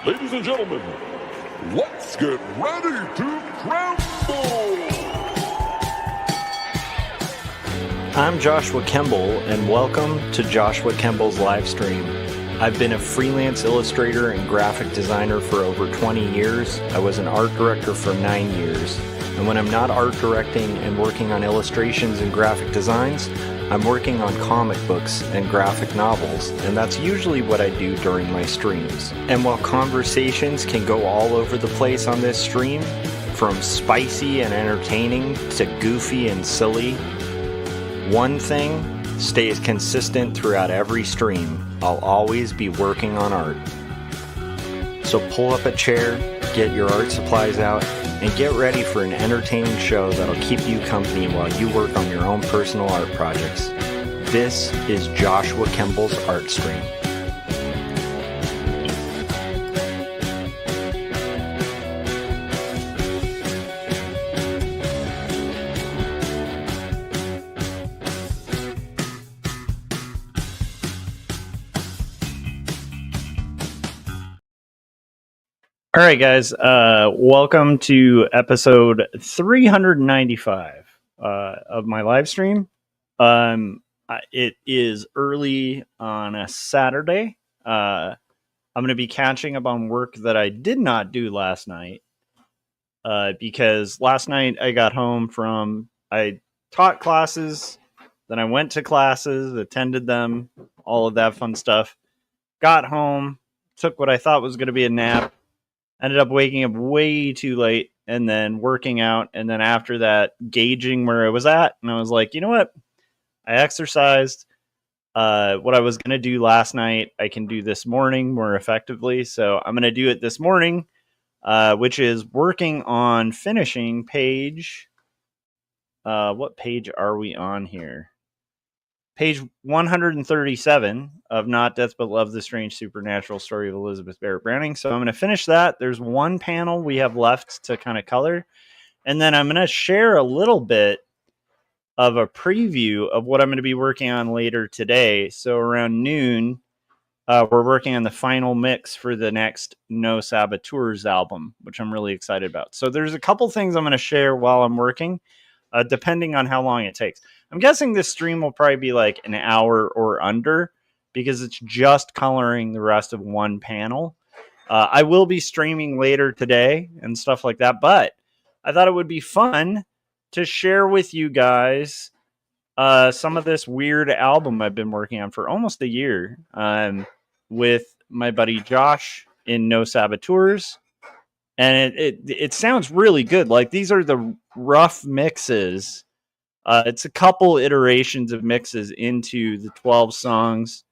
Ladies and gentlemen, let's get ready to crumble! I'm Joshua Kemble, and welcome to Joshua Kemble's Livestream. I've been a freelance illustrator and graphic designer for over 20 years. I was an art director for 9 years. And when I'm not art directing and working on illustrations and graphic designs, I'm working on comic books and graphic novels, and that's usually what I do during my streams. And while conversations can go all over the place on this stream, from spicy and entertaining to goofy and silly, one thing stays consistent throughout every stream. I'll always be working on art. So pull up a chair, get your art supplies out, and get ready for an entertaining show that'll keep you company while you work on your own personal art projects. This is Joshua Kemble's Art Stream. All right, guys, welcome to episode 395 of my live stream. It is early on a Saturday. I'm going to be catching up on work that I did not do last night because last night I got home I taught classes, then I went to classes, attended them, all of that fun stuff, got home, took what I thought was going to be a nap, ended up waking up way too late and then working out. And then after that, gauging where I was at. And I was like, you know what? I exercised. What I was going to do last night, I can do this morning more effectively. So I'm going to do it this morning, which is working on finishing page. What page are we on here? Page 137 of Not Death But Love, the Strange Supernatural Story of Elizabeth Barrett Browning. So I'm going to finish that. There's one panel we have left to kind of color. And then I'm going to share a little bit of a preview of what I'm going to be working on later today. So around noon, we're working on the final mix for the next No Saboteurs album, which I'm really excited about. So there's a couple things I'm going to share while I'm working, depending on how long it takes. I'm guessing this stream will probably be like an hour or under because it's just coloring the rest of one panel. I will be streaming later today and stuff like that, but I thought it would be fun to share with you guys some of this weird album I've been working on for almost a year with my buddy Josh in No Saboteurs. And it sounds really good. Like, these are the rough mixes. It's a couple iterations of mixes into the 12 songs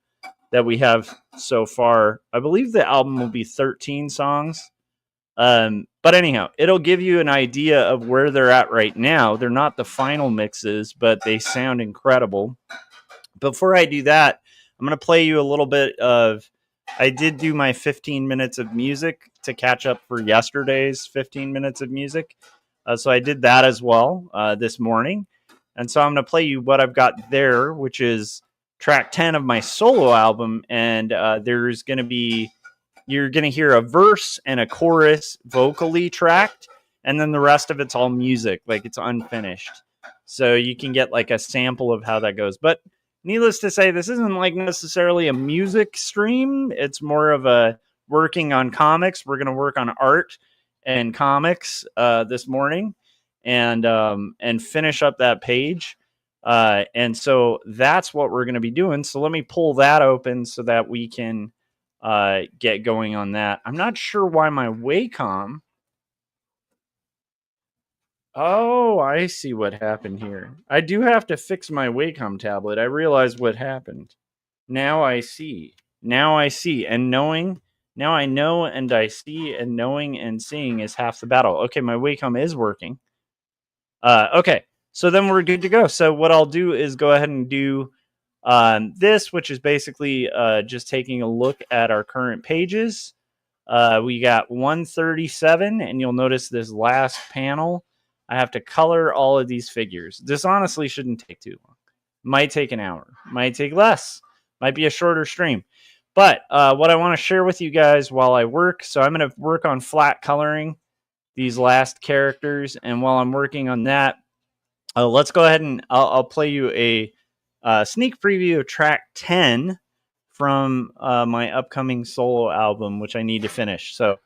that we have so far. I believe the album will be 13 songs. But anyhow, it'll give you an idea of where they're at right now. They're not the final mixes, but they sound incredible. Before I do that, I'm going to play you a little bit of... I did do my 15 minutes of music to catch up for yesterday's 15 minutes of music. So I did that as well this morning. And so I'm going to play you what I've got there, which is track 10 of my solo album. And there's going to be... You're going to hear a verse and a chorus vocally tracked. And then the rest of it's all music, like it's unfinished. So you can get like a sample of how that goes. But needless to say, this isn't like necessarily a music stream. It's more of a working on comics. We're going to work on art and comics this morning and finish up that page. And so that's what we're going to be doing. So let me pull that open so that we can get going on that. I'm not sure why my Wacom... Oh, I see what happened here. I do have to fix my Wacom tablet. I realize what happened. Now I see. And knowing... Now I know and I see, and knowing and seeing is half the battle. Okay, my Wacom is working. Okay, so then we're good to go. So what I'll do is go ahead and do this, which is basically just taking a look at our current pages. We got 137, and you'll notice this last panel. I have to color all of these figures. This honestly shouldn't take too long. Might take an hour. Might take less. Might be a shorter stream. But what I want to share with you guys while I work, so I'm going to work on flat coloring these last characters, and while I'm working on that, let's go ahead and I'll play you a sneak preview of track 10 from my upcoming solo album, which I need to finish. So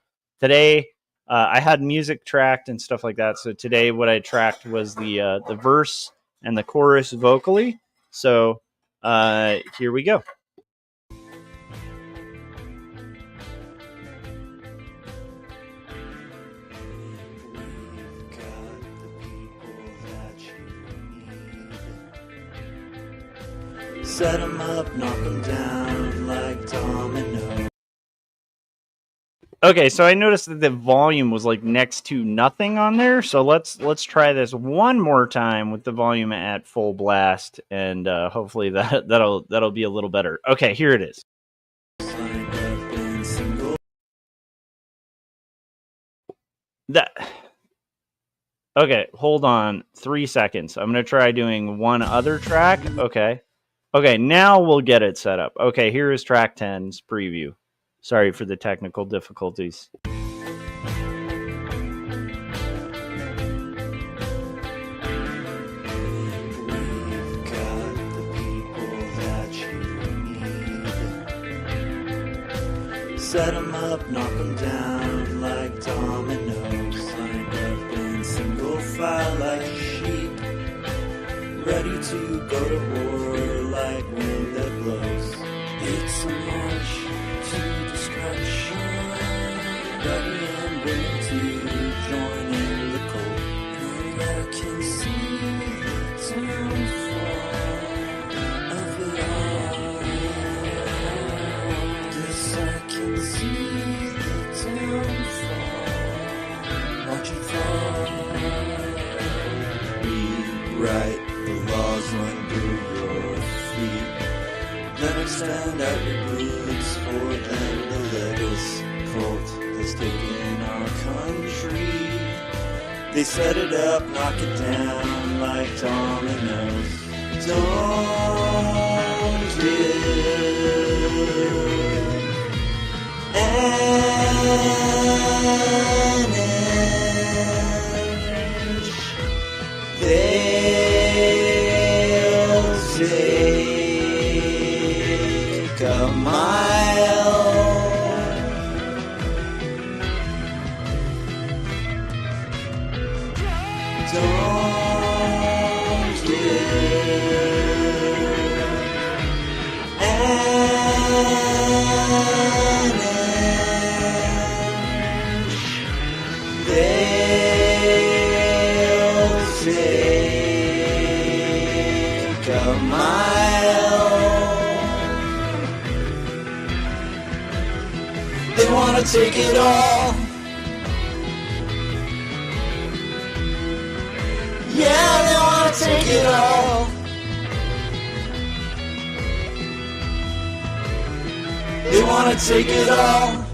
today I had music tracked and stuff like that. So today what I tracked was the verse and the chorus vocally. So here we go. Set 'em up, knock 'em down like domino. Okay, so I noticed that the volume was like next to nothing on there. So let's try this one more time with the volume at full blast, and hopefully that'll be a little better. Okay, here it is. Okay, hold on 3 seconds. I'm gonna try doing one other track. Okay, now we'll get it set up. Okay, here is track 10's preview. Sorry for the technical difficulties. Set 'em up, knock 'em down like dominoes. Lined up in single file like sheep, ready to go to war like wind that blows. It's a march to destruction, ready and willing to join in the cold. And I can see the downfall of it all. Yes, I can see the downfall. Watch it fall. Rewrite the laws under your feet. Then extend out your boots for them the legacy cult that's taken our country. They set it up, knock it down like dominoes. Don't give an inch. They'll take a mile. Don't give an inch. They'll take a mile. They wanna take it all. Yeah, they wanna take it all. They wanna take it all.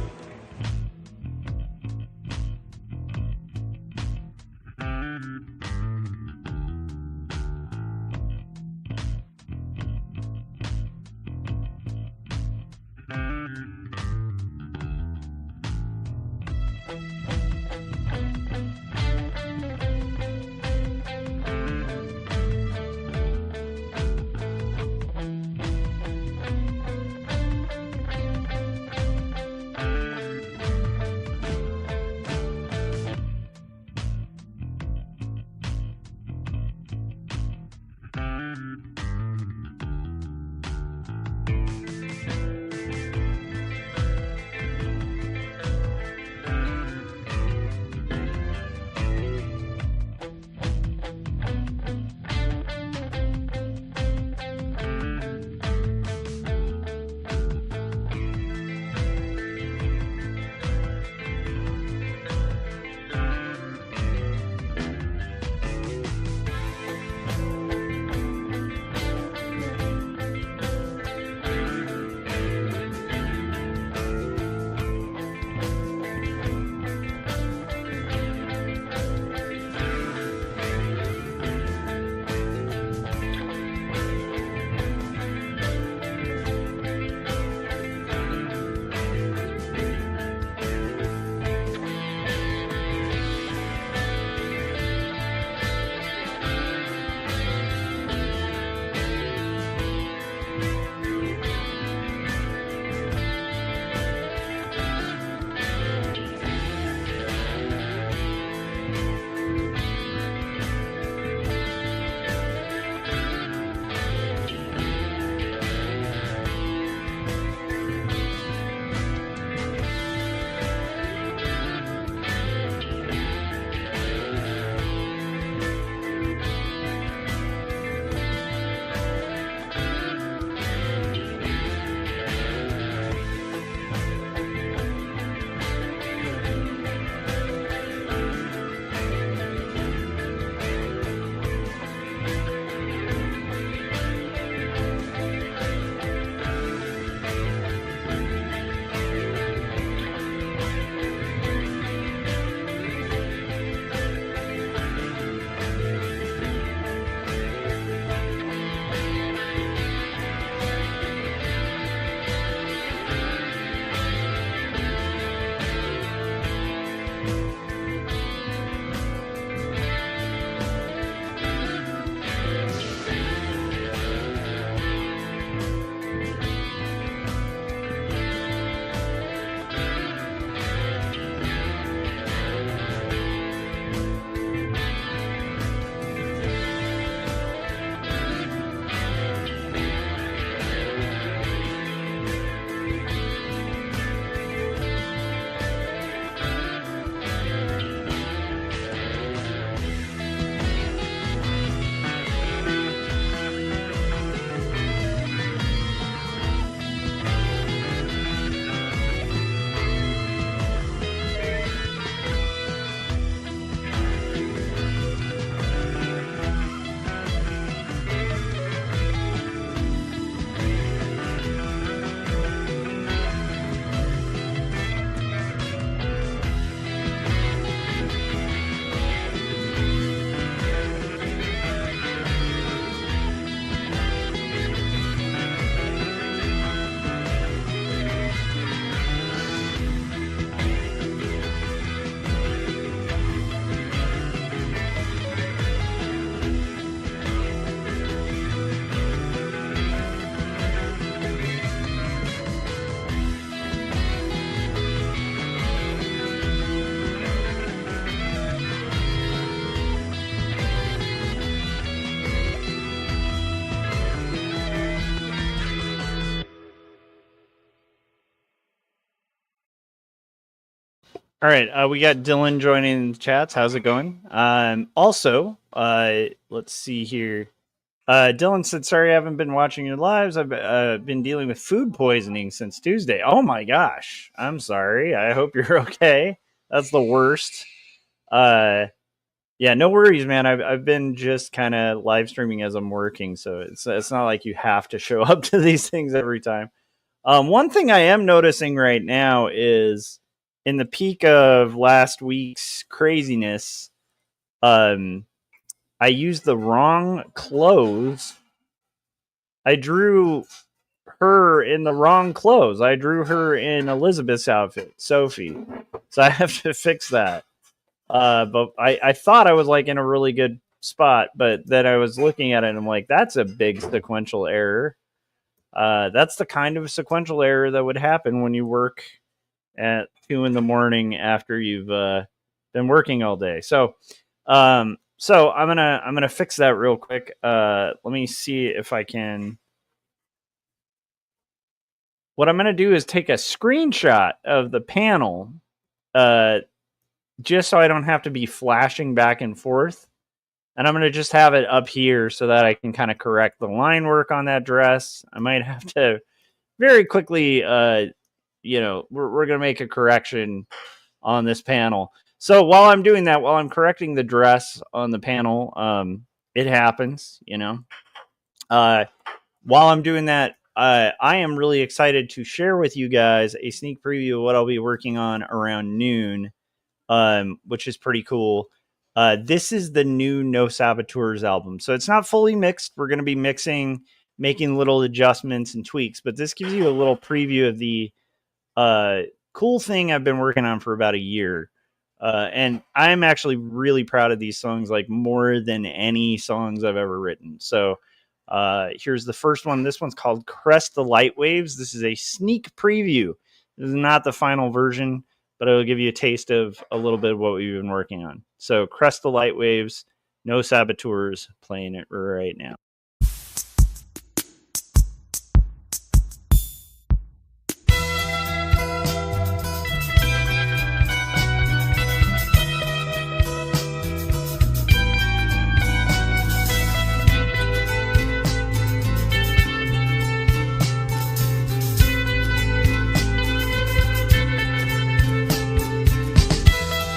All right, we got Dylan joining the chats. How's it going? Also, let's see here. Dylan said, "Sorry, I haven't been watching your lives. I've been dealing with food poisoning since Tuesday." Oh my gosh, I'm sorry. I hope you're okay. That's the worst. Yeah, no worries, man. I've been just kind of live streaming as I'm working, so it's not like you have to show up to these things every time. One thing I am noticing right now is in the peak of last week's craziness, I used the wrong clothes. I drew her in the wrong clothes. I drew her in Elizabeth's outfit, Sophie. So I have to fix that. But I thought I was like in a really good spot, but then I was looking at it and I'm like, that's a big sequential error. That's the kind of sequential error that would happen when you work at 2 a.m. after you've been working all day. So I'm gonna fix that real quick. Let me see if I can. What I'm gonna do is take a screenshot of the panel, just so I don't have to be flashing back and forth. And I'm gonna just have it up here so that I can kind of correct the line work on that dress. I might have to very quickly, we're gonna make a correction on this panel. So while I'm doing that, while I'm correcting the dress on the panel, it happens, while I'm doing that, I am really excited to share with you guys a sneak preview of what I'll be working on around noon, which is pretty cool. This is the new No Saboteurs album. So it's not fully mixed. We're going to be making little adjustments and tweaks, but this gives you a little preview of the cool thing I've been working on for about a year. And I'm actually really proud of these songs, like more than any songs I've ever written. So here's the first one. This one's called Crest the Light Waves. This is a sneak preview. This is not the final version, but it'll give you a taste of a little bit of what we've been working on. So Crest the Light Waves, No Saboteurs, playing it right now.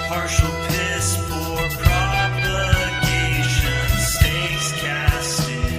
Partial piss for propagation, stakes casted.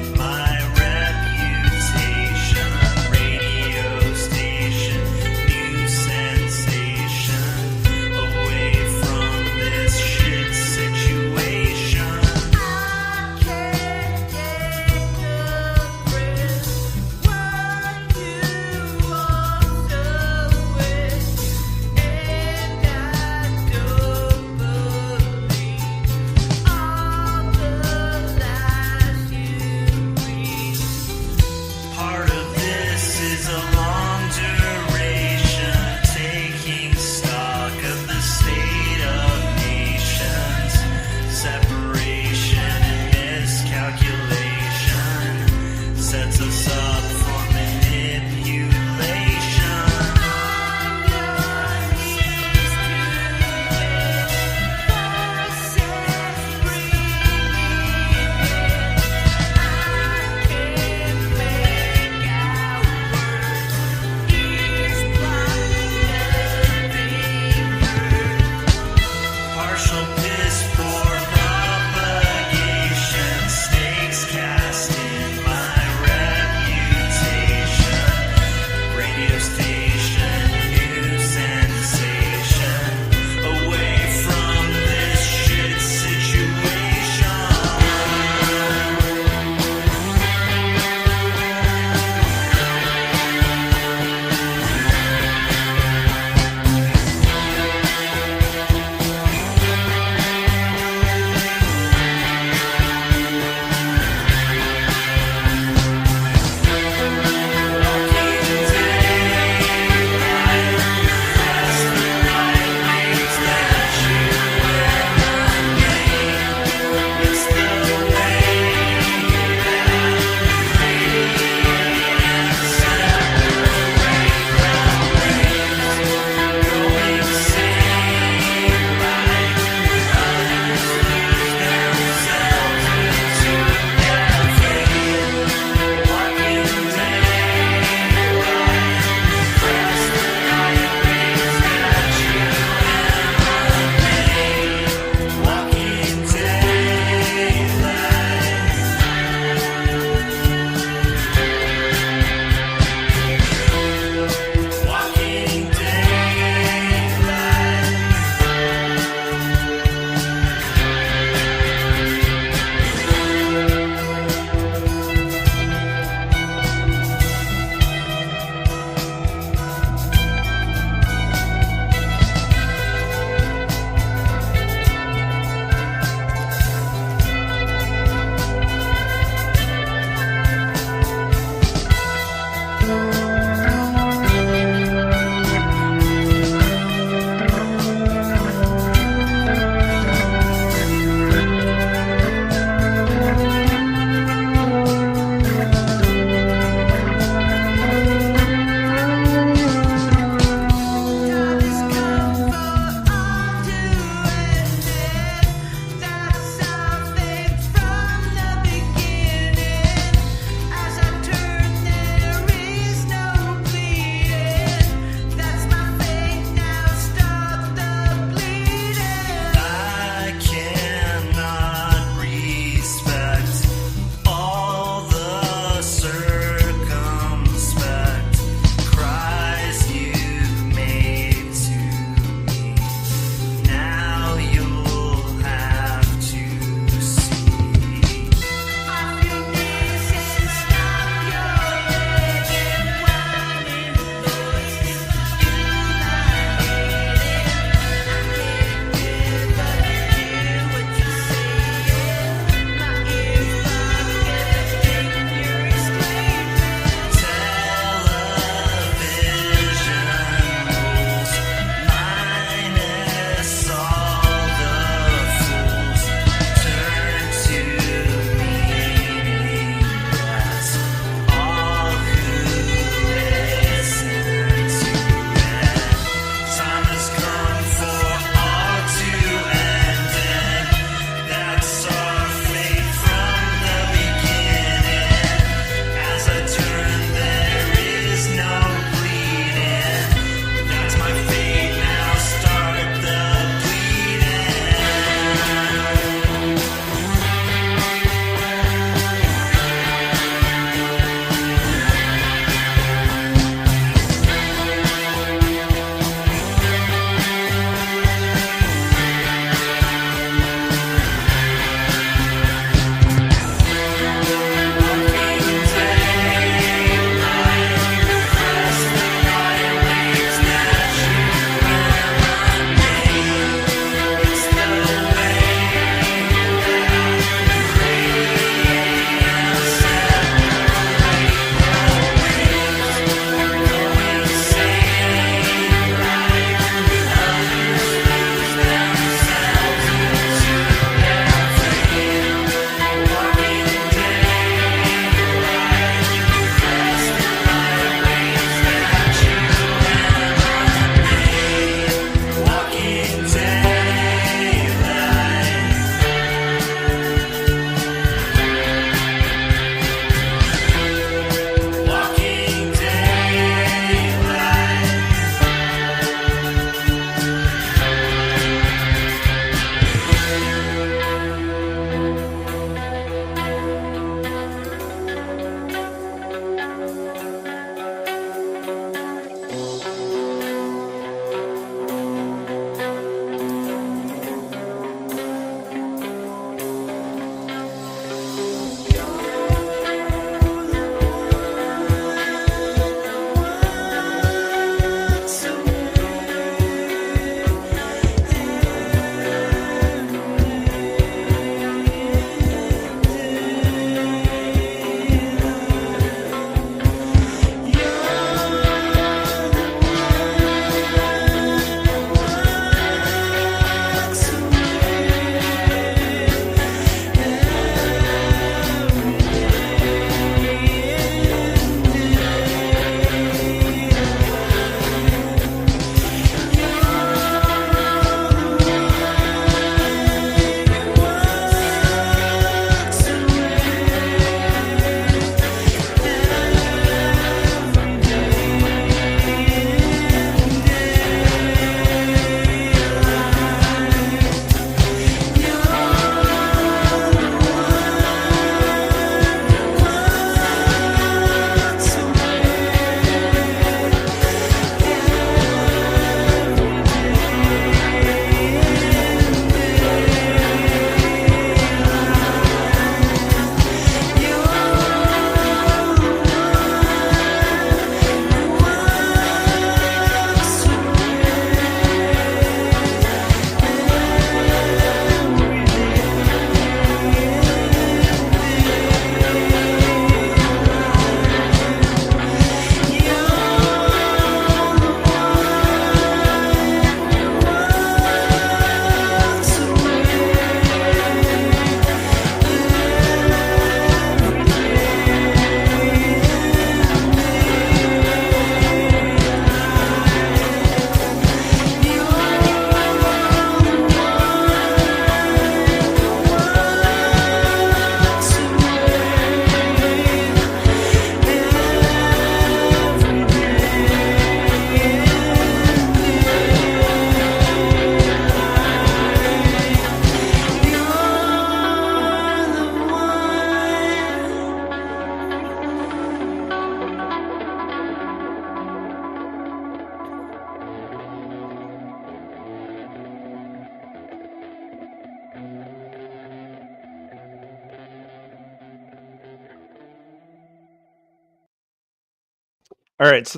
All right, so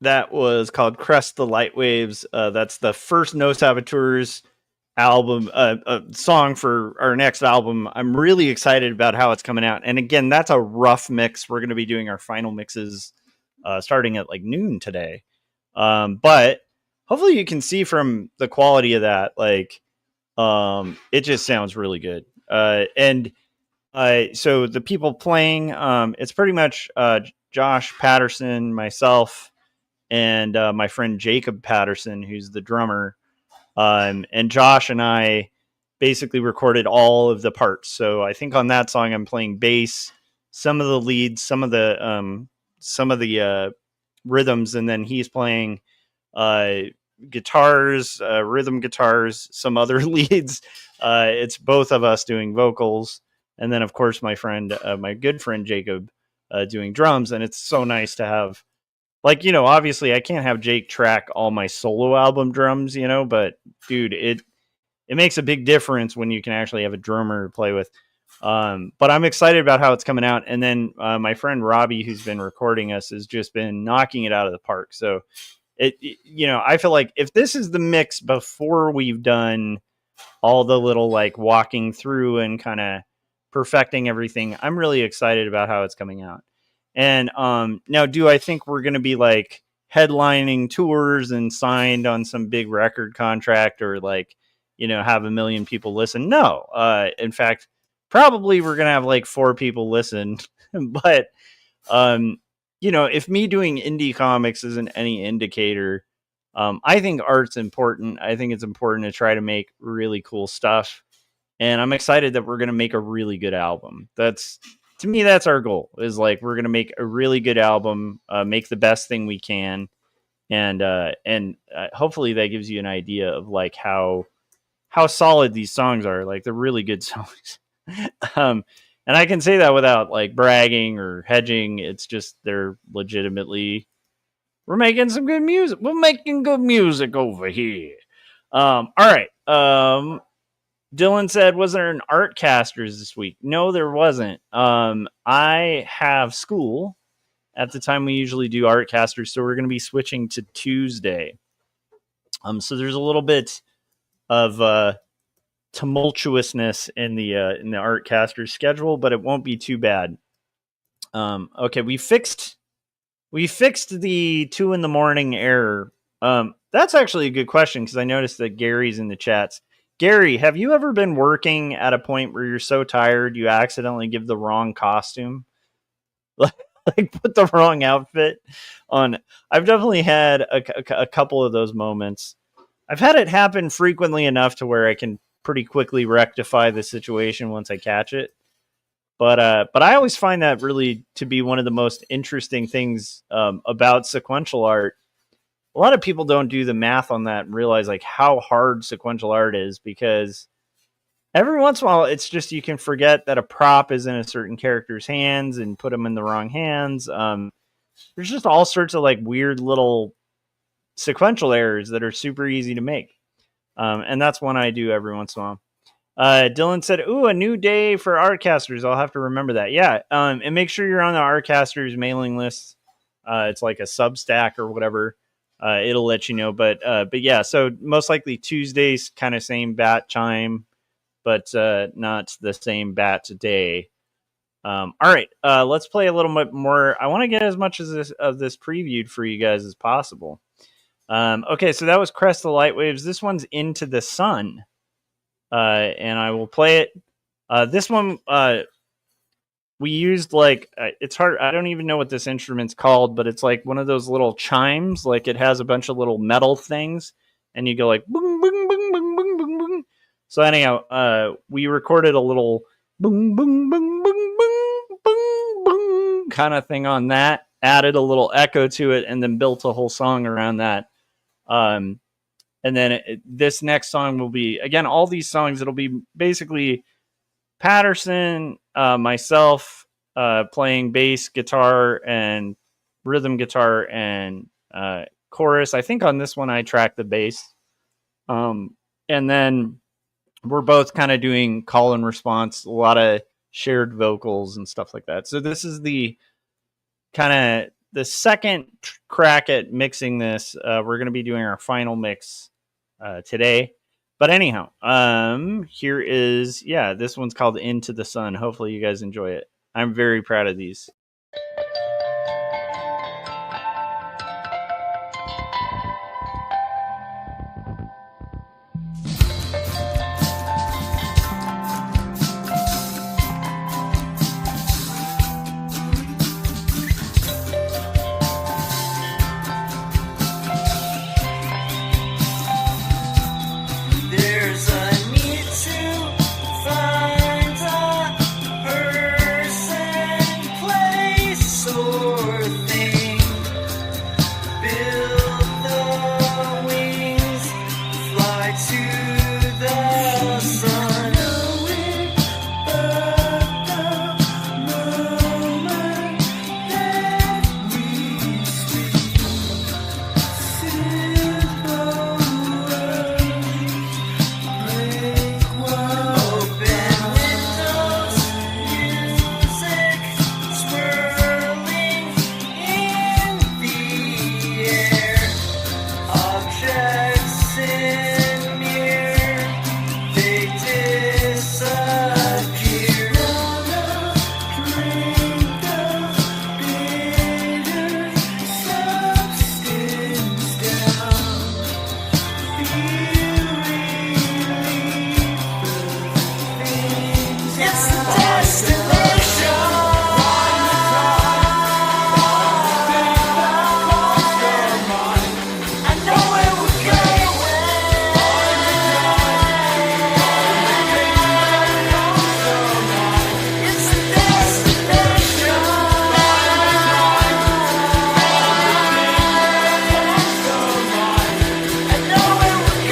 that was called Crest the Light Waves. That's the first No Saboteurs album, song for our next album. I'm really excited about how it's coming out. And again, that's a rough mix. We're going to be doing our final mixes starting at like noon today. But hopefully you can see from the quality of that, like, it just sounds really good. And so the people playing, it's pretty much Josh Patterson, myself, and my friend Jacob Patterson, who's the drummer. And Josh and I basically recorded all of the parts. So I think on that song I'm playing bass, some of the leads, some of the rhythms, and then he's playing guitars, rhythm guitars, some other leads. It's both of us doing vocals, and then of course my good friend Jacob doing drums. And it's so nice to have, like, obviously I can't have Jake track all my solo album drums, but dude, it makes a big difference when you can actually have a drummer to play with. But I'm excited about how it's coming out. And then my friend Robbie, who's been recording us, has just been knocking it out of the park. So I feel like if this is the mix before we've done all the little like walking through and kind of perfecting everything, I'm really excited about how it's coming out. And now, do I think we're going to be like headlining tours and signed on some big record contract, or like, have a million people listen? No. In fact, probably we're going to have like 4 people listen. But, if me doing indie comics isn't any indicator, I think art's important. I think it's important to try to make really cool stuff. And I'm excited that we're going to make a really good album. To me, that's our goal, is like, we're going to make a really good album, make the best thing we can. And hopefully that gives you an idea of like how solid these songs are. Like, they're really good songs. And I can say that without like bragging or hedging. It's just, they're legitimately, we're making some good music. We're making good music over here. All right. Dylan said, was there an Artcasters this week? No, there wasn't. I have school at the time we usually do Artcasters, so we're going to be switching to Tuesday. So there's a little bit of tumultuousness in the Artcasters schedule, but it won't be too bad. Okay, we fixed the 2 a.m. error. That's actually a good question, because I noticed that Gary's in the chats. Gary, have you ever been working at a point where you're so tired you accidentally give the wrong costume? Like put the wrong outfit on? I've definitely had a couple of those moments. I've had it happen frequently enough to where I can pretty quickly rectify the situation once I catch it. But I always find that really to be one of the most interesting things about sequential art. A lot of people don't do the math on that and realize like how hard sequential art is, because every once in a while it's just, you can forget that a prop is in a certain character's hands and put them in the wrong hands. There's just all sorts of like weird little sequential errors that are super easy to make. And that's one I do every once in a while. Dylan said, ooh, a new day for Artcasters. I'll have to remember that. Yeah. And make sure you're on the Artcasters mailing list. It's like a Substack or whatever. It'll let you know. But yeah, so most likely Tuesdays, kind of same bat chime, but not the same bat day. All right, let's play a little bit more. I want to get as much of this previewed for you guys as possible. Okay, so that was Crest the Light Waves. This one's Into the Sun. And I will play it. This one, we used like, it's hard. I don't even know what this instrument's called, but it's like one of those little chimes. Like, it has a bunch of little metal things, and you go like boom, boom, boom, boom, boom, boom, boom. So anyhow, we recorded a little boom, boom, boom, boom, boom, boom, boom kind of thing on that. Added a little echo to it, and then built a whole song around that. And then this next song will be, again, all these songs, it'll be basically Patterson, myself, playing bass, guitar, and rhythm guitar, and chorus. I think on this one I track the bass. And then we're both kind of doing call and response, a lot of shared vocals and stuff like that. So this is the kind of the second crack at mixing this. We're going to be doing our final mix today. But anyhow, here is, this one's called Into the Sun. Hopefully you guys enjoy it. I'm very proud of these. There's a need to find a person, place, or thing. Build the wings, fly to the sun. Knowing but the moment that we speak. Simple open windows, music swirling in the air. Objects in mirror, they disappear. Wanna drink the bitter substance down. Feel relief. It's the destination. I know where we're going. It's the destination. I know where we're going. I know where we're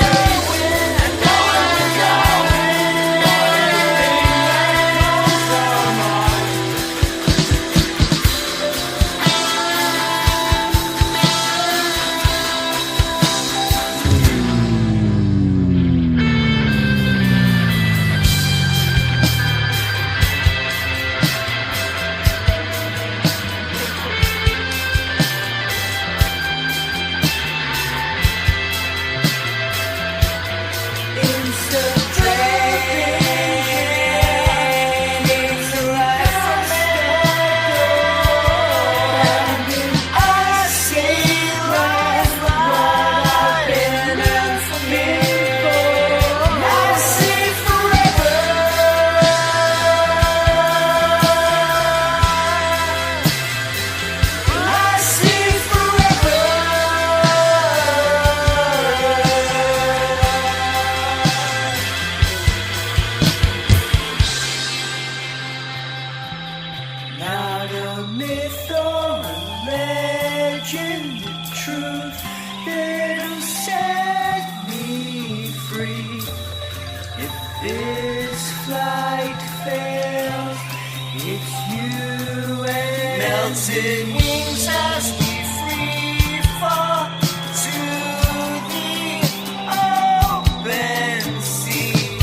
not a myth or a legend, the truth that'll set me free. If this flight fails, it's you and melted wings as we free fall to the open sea.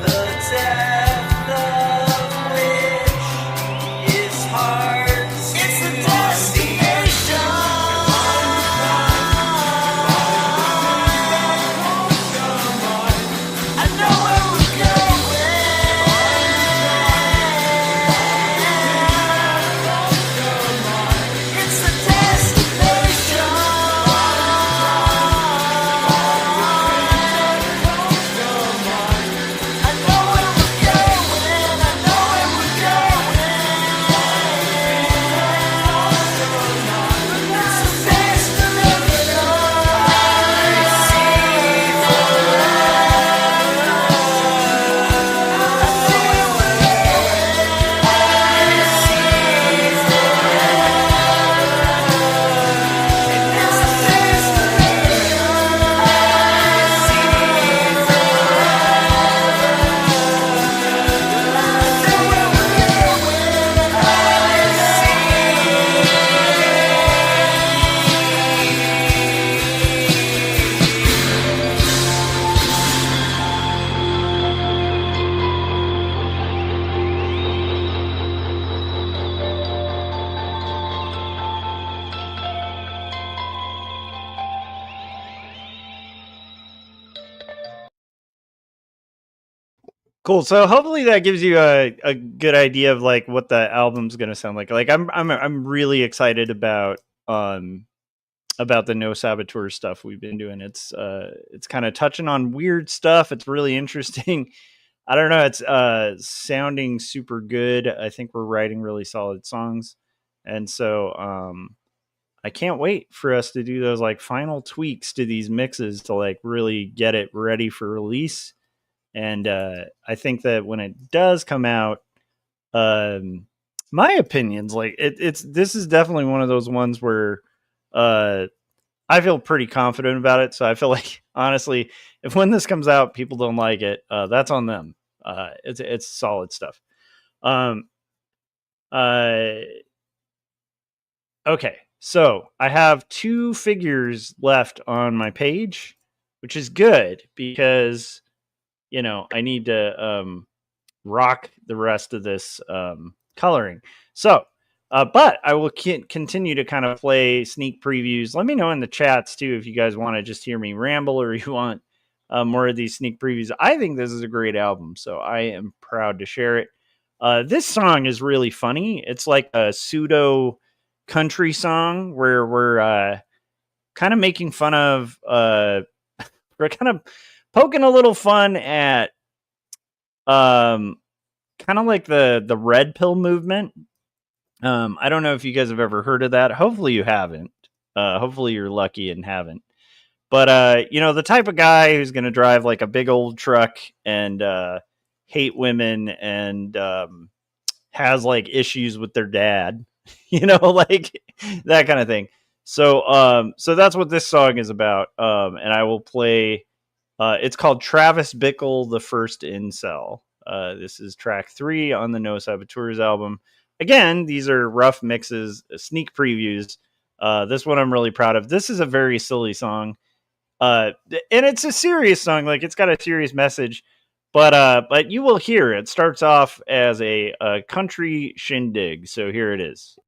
The death of which is hard. It's the destination. I know where we're going. Cool. So hopefully that gives you a good idea of like what the album's gonna sound like. Like I'm really excited about the No Saboteurs stuff we've been doing. It's kind of touching on weird stuff. It's really interesting. I don't know. It's sounding super good. I think we're writing really solid songs, and so I can't wait for us to do those like final tweaks to these mixes to like really get it ready for release. And I think that when it does come out, my opinions, like this is definitely one of those ones where I feel pretty confident about it. So I feel like honestly, if when this comes out, people don't like it, that's on them. It's solid stuff. Okay, so I have 2 figures left on my page, which is good because I need to rock the rest of this coloring. So, but I will continue to kind of play sneak previews. Let me know in the chats too if you guys want to just hear me ramble or you want more of these sneak previews. I think this is a great album, so I am proud to share it. This song is really funny. It's like a pseudo country song where we're kind of making fun of we're kind of poking a little fun at kind of like the red pill movement. I don't know if you guys have ever heard of that. Hopefully you haven't. Hopefully you're lucky and haven't. But the type of guy who's going to drive like a big old truck and hate women and has like issues with their dad, like that kind of thing. So that's what this song is about. And I will play. It's called Travis Bickle, the First Incel. This is track 3 on the No Saboteurs album. Again, these are rough mixes, sneak previews. This one I'm really proud of. This is a very silly song. And it's a serious song. Like it's got a serious message, but you will hear it starts off as a country shindig. So here it is.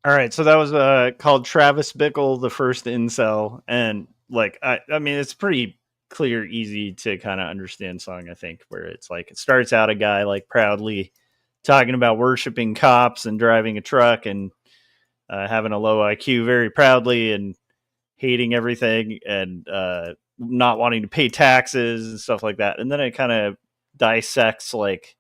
All right, so that was called Travis Bickle, the first incel, and like I mean, it's pretty clear, easy to kind of understand song. I think where it's like it starts out a guy like proudly talking about worshiping cops and driving a truck and having a low IQ very proudly and hating everything and not wanting to pay taxes and stuff like that, and then it kind of dissects like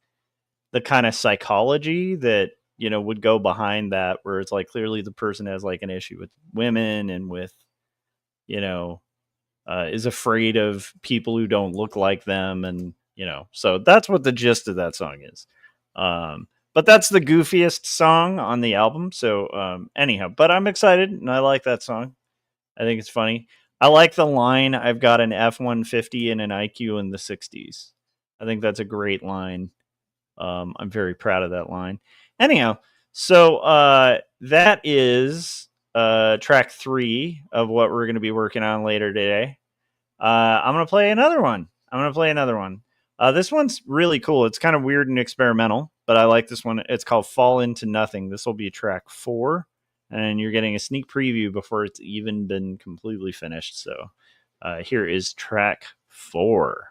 the kind of psychology that would go behind that, where it's like clearly the person has like an issue with women and with is afraid of people who don't look like them, and so that's what the gist of that song is. But that's the goofiest song on the album, so anyhow, but I'm excited and I like that song. I think it's funny. I like the line, I've got an F-150 and an IQ in the 60s. I think that's a great line. I'm very proud of that line. Anyhow, so that is track 3 of what we're going to be working on later today. I'm going to play another one. This one's really cool. It's kind of weird and experimental, but I like this one. It's called Fall Into Nothing. This will be track 4, and you're getting a sneak preview before it's even been completely finished. So here is track 4.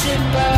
Sit back.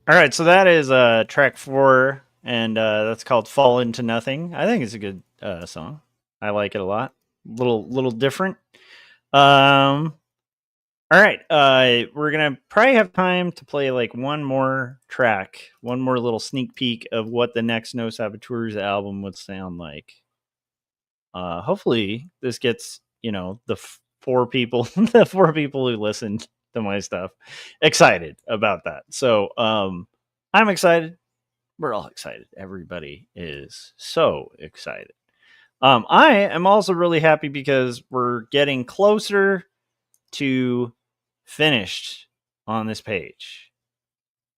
All right, so that is track 4, and that's called "Fall Into Nothing." I think it's a good song. I like it a lot. Little different. All right, we're gonna probably have time to play like one more track, one more little sneak peek of what the next No Saboteurs album would sound like. Hopefully, this gets the 4 people, the 4 people who listened to my stuff, excited about that. So I'm excited. We're all excited. Everybody is so excited. I am also really happy because we're getting closer to finished on this page.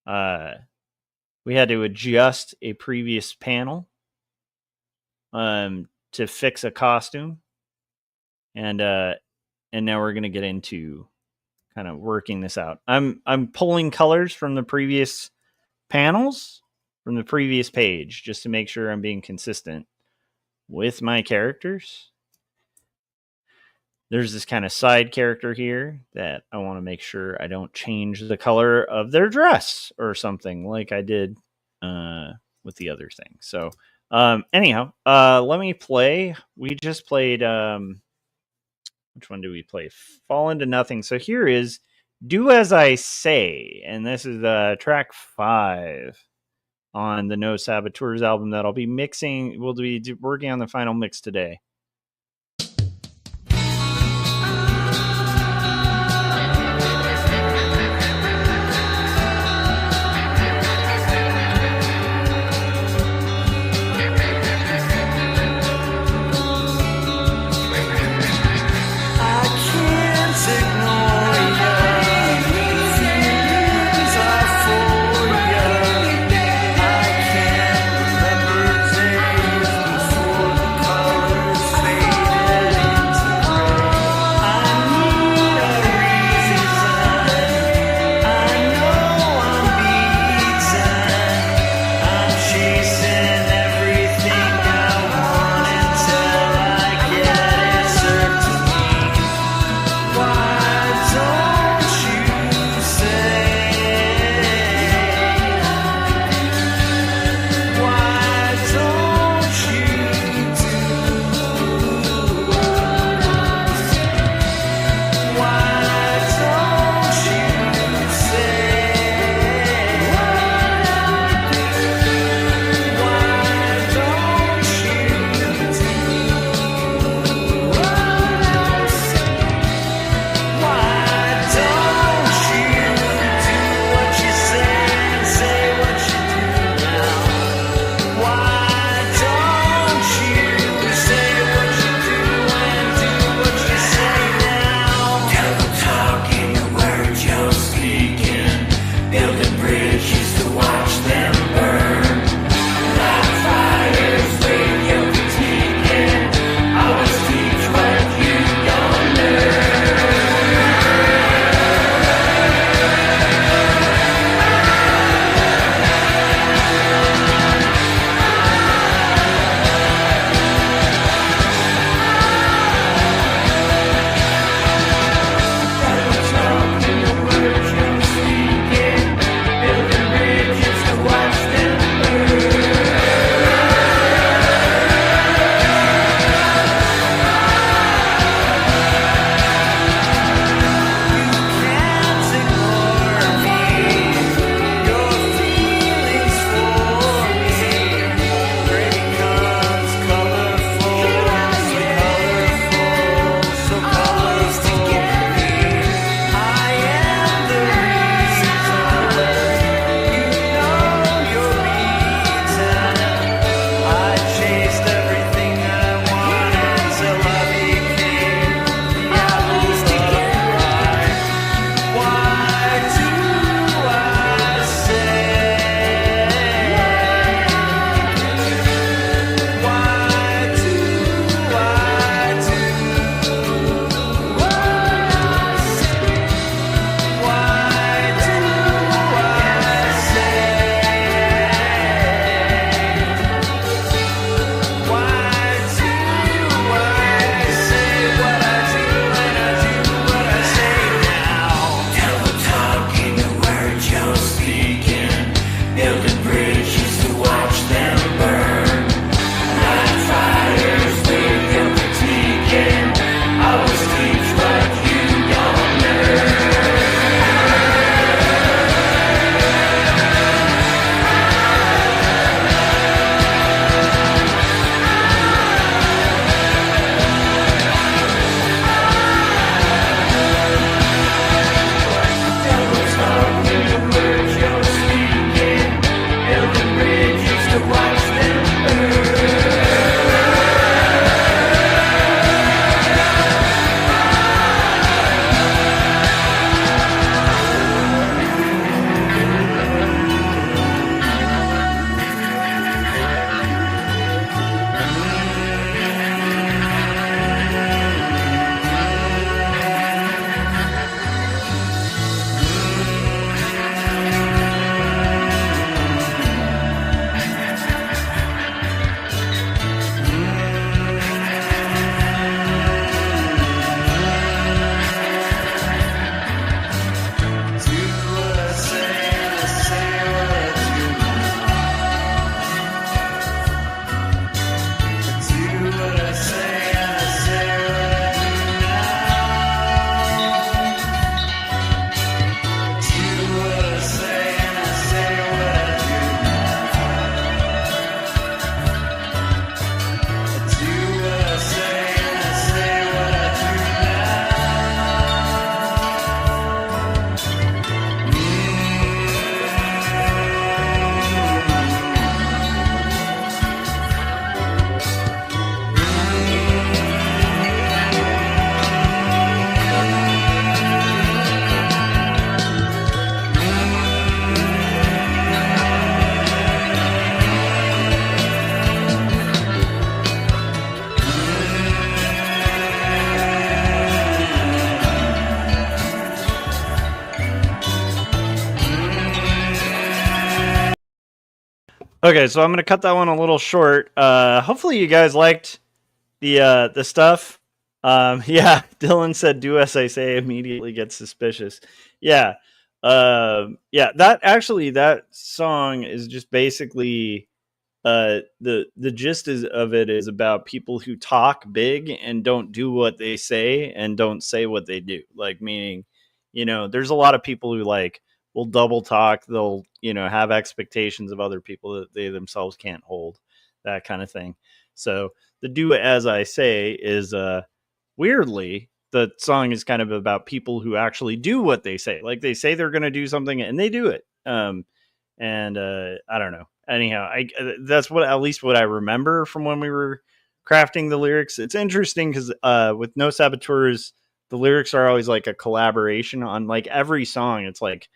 We had to adjust a previous panel to fix a costume, and now we're gonna get into kind of working this out. I'm pulling colors from the previous panels from the previous page just to make sure I'm being consistent with my characters. There's this kind of side character here that I want to make sure I don't change the color of their dress or something like I did with the other thing. So anyhow, let me play. We just played which one do we play? Fall Into Nothing. So here is Do As I Say, and this is track 5 on the No Saboteurs album that I'll be mixing. We'll be working on the final mix today. Colors Building bridges to watch them burn. Light fires with your critiquing. I was teach what you don't learn. Devils talking the words you're speaking. Building bridges to watch them burn. Okay, so I'm gonna cut that one a little short. Hopefully you guys liked the stuff. Yeah, Dylan said, "Do as I say." Immediately gets suspicious. Yeah, yeah. That song is just basically the gist of it is about people who talk big and don't do what they say and don't say what they do. Like, meaning, there's a lot of people who will double talk. They'll have expectations of other people that they themselves can't hold, that kind of thing. So the "do as I say" is weirdly, the song is kind of about people who actually do what they say. Like, they say they're going to do something and they do it. And I don't know. Anyhow, that's at least what I remember from when we were crafting the lyrics. It's interesting because with No Saboteurs, the lyrics are always like a collaboration on like every song. It's like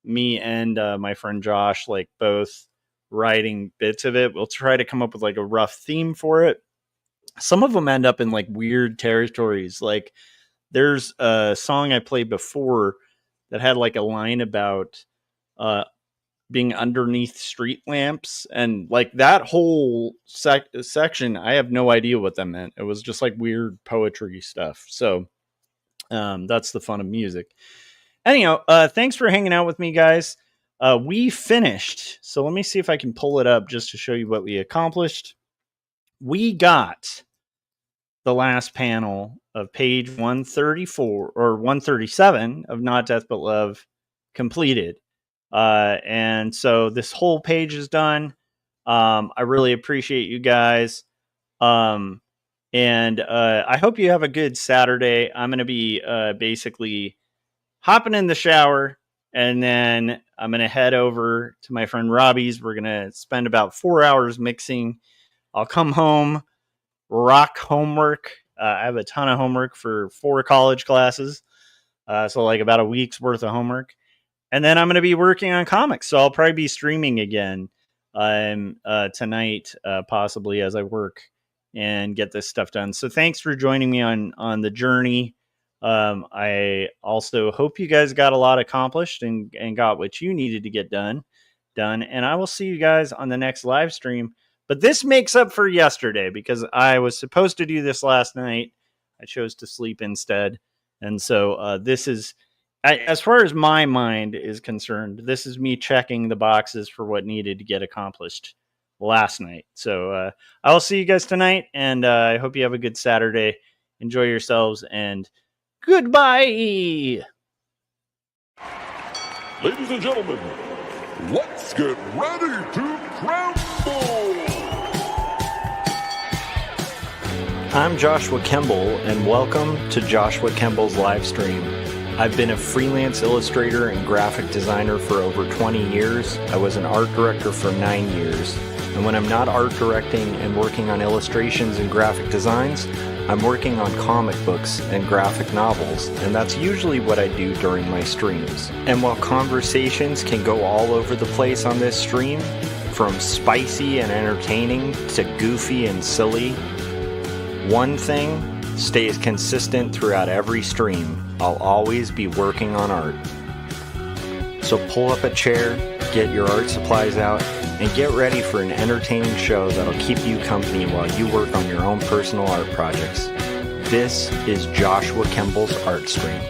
me and my friend Josh, like, both writing bits of it. We'll try to come up with like a rough theme for it. Some of them end up in like weird territories. Like, there's a song I played before that had like a line about being underneath street lamps, and like that whole section, I have no idea what that meant. It was just like weird poetry stuff. So that's the fun of music. Anyhow, thanks for hanging out with me, guys. We finished, so let me see if I can pull it up just to show you what we accomplished. We got the last panel of page 134 or 137 of Not Death But Love completed. And so this whole page is done. I really appreciate you guys. And I hope you have a good Saturday. I'm going to be basically hopping in the shower, and then I'm going to head over to my friend Robbie's. We're going to spend about 4 hours mixing. I'll come home, rock homework. I have a ton of homework for 4 college classes. So like about a week's worth of homework. And then I'm going to be working on comics. So I'll probably be streaming again tonight, possibly, as I work and get this stuff done. So thanks for joining me on the journey. I also hope you guys got a lot accomplished and got what you needed to get done. And I will see you guys on the next live stream. But this makes up for yesterday because I was supposed to do this last night. I chose to sleep instead. And so this is as far as my mind is concerned, this is me checking the boxes for what needed to get accomplished last night. So I'll see you guys tonight, and I hope you have a good Saturday. Enjoy yourselves, and goodbye. Ladies and gentlemen, let's get ready to crumble! I'm Joshua Kemble, and welcome to Joshua Kemble's Livestream. I've been a freelance illustrator and graphic designer for over 20 years. I was an art director for 9 years. And when I'm not art directing and working on illustrations and graphic designs, I'm working on comic books and graphic novels, and that's usually what I do during my streams. And while conversations can go all over the place on this stream, from spicy and entertaining to goofy and silly, one thing stays consistent throughout every stream. I'll always be working on art. So pull up a chair, get your art supplies out, and get ready for an entertaining show that'll keep you company while you work on your own personal art projects. This is Joshua Kemble's Art Stream.